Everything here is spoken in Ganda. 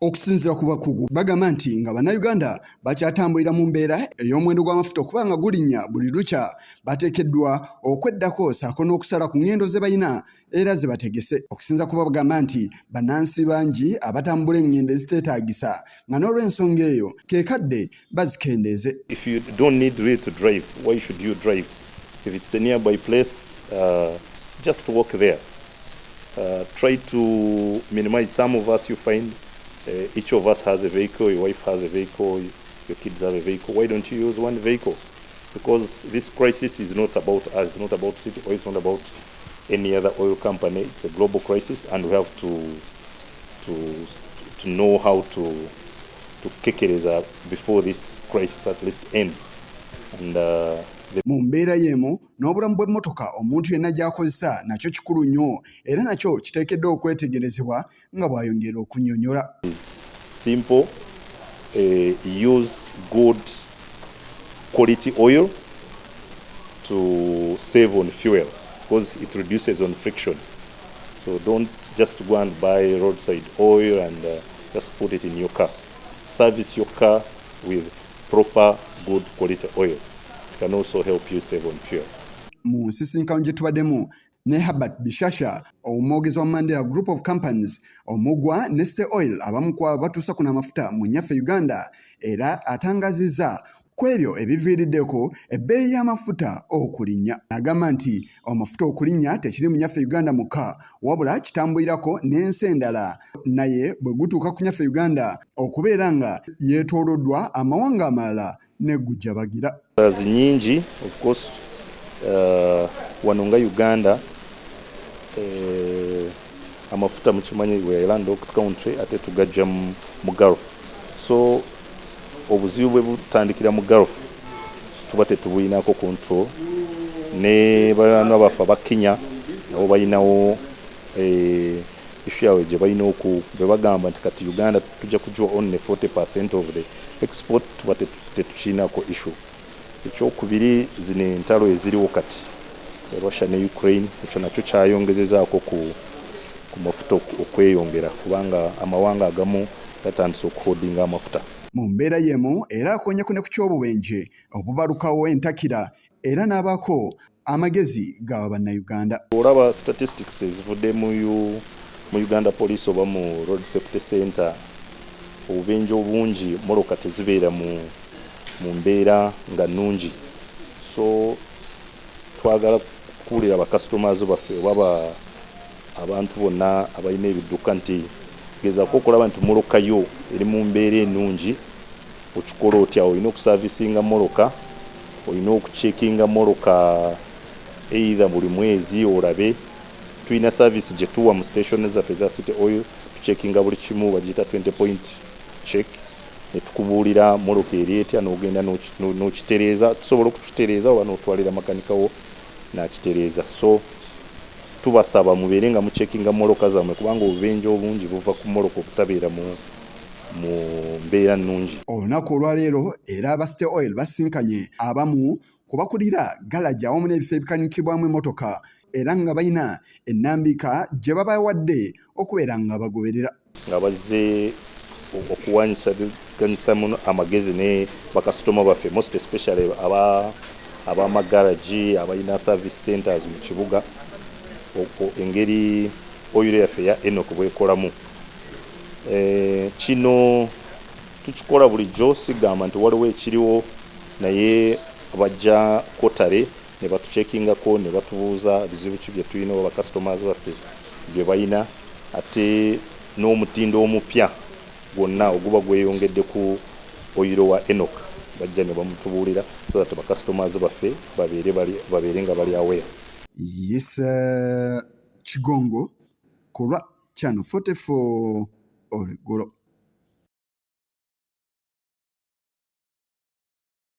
Okusinziira ku bakugu bagamba nti nga bannayuganda bakyatambulira mu mbeera ey'omuwendo gw'amafuta okuba nga gulinnya buli lukya bateekeddwa okweddako ssaako n'okusala ku ngendo ze balina era ze bategese. Okusinziira ku bagamba nti bannansi bangi abatambula engendo eziteetaagisa nga n'olw'ensonga eyo keekadde bazikendeeze. If you don't need really to drive, why should you drive? If it's a nearby place, just walk there. Try to minimize. Some of us you find each of us has a vehicle, your wife has a vehicle, your kids have a vehicle. Why don't you use one vehicle? Because this crisis is not about us, it's not about City Oil, it's not about any other oil company. It's a global crisis, and we have to know how to kick it before this crisis at least ends. And mu mbeera y'emu n'obulamu bw'emmotoka omuntu yenna gy'akozesa nakyo kikulu nnyo era nakyo kiteekeddwa okwetegerezebwa nga bw'ayongera okunnyonnyola. Simple, use good quality oil to save on fuel because it reduces on friction. So don't just go and buy roadside oil and just put it in your car. Service your car with proper good quality oil. Can also help you save on fuel. Mu nsisinkano gye tubaddemu ne Herbert Bishasha omwogezi wa Mandela Group of Companies omugwa Neste Oil abamu ku batuusa kuno amafuta mu nnyaffe Uganda era atangazizza ku ebyo ebiviiriddeko ebbeeyi y'amafuta okulinnya. Agamba nti amafuta okulinnya tekiri mu nnyaffe Uganda mukka wabula kitambulirako n'ensi endala naye bwe gutuuka ku nnyaffe Uganda okubeera nga yeetooloddwa amawanga amalala ne gujjabagira. Nyingi of course wano nga Uganda amafuta mukimanyi we land locked country ate tugajja mu Gulf. So obuzibu bwe butandikira mu Gulf tuba tetubuyinako control ne bana bafa bakenya nabo balinawo issue yawe gye balina bwe bagamba nti kati Uganda tujja kujiwa only 40% of the export tuba tetukiinako issue. Ekyokubiri zino entalo eziriwo kati Russia ne Ukraine ekyo nakyo kyayongezezaako ku mafuta okweyongera kubanga amawanga agamu gatandise okuhodinga amafuta. Mu mbeera y'emu era akoonyeko ne ku ky'obubenje obubalukawo entakira era n'abaako amagezi ga bannayuganda. Olaba statistics ezivudde mu Uganda Police oba mu Road Safety Center obubenje obungi moloka tezibeera mu mbeera nga nnungi. So twagala kuwulira bakasitomazi baffe oba abantu bonna abalina ebidduka nti gezaako okulaba nti molokayo eri mu mbeera ennungi. Okikola otya? Olina okusavisinga moloka, olina okucekinga moloka either buli mwezi olabe. Tulina service gye tuwa mu station zaffe za City Oil tucekinga buli kimu bagiyita 20 point check ne tukubuulira moloka eri etya n'ogenda n'okitereeza. Tusobola okukitereeza oba n'otwalira makanikawo n'akitereeza. So tubasaba mubeere nga mucekinga moloka zammwe kubanga obubenje obungi buva ku moloka obutabeera mu mbeera nnungi. Olunaku olwaleero era aba City Oil basinkanye abamu kubakulira galaji awamu n'ebifo ebikanikibwamu emmotoka era nga balina ennambika gye babawadde okubeera nga bagoberera. Nga bazze okuwanyisa amagezi ne bakasitoma baffe most especially ab'amagaraji abalina service centers mu kibuga engeri oil yaffe ya Enoch bwekolamu. Kino tukikola bulijjo sigamba nti waliwo ekiriwo naye bajja kotale ne batuchekingako ne batubuuza bizibu ki bye tulina oba customers baffe bye balina ate n'omutindo omupya gwonna oguba gweyongedde ku oyiro wa Enoch bajja ne bamutubuulira so that customers baffe babeere nga bali aware. Yes, Kigongo kulwa Channel 44 Olegolo.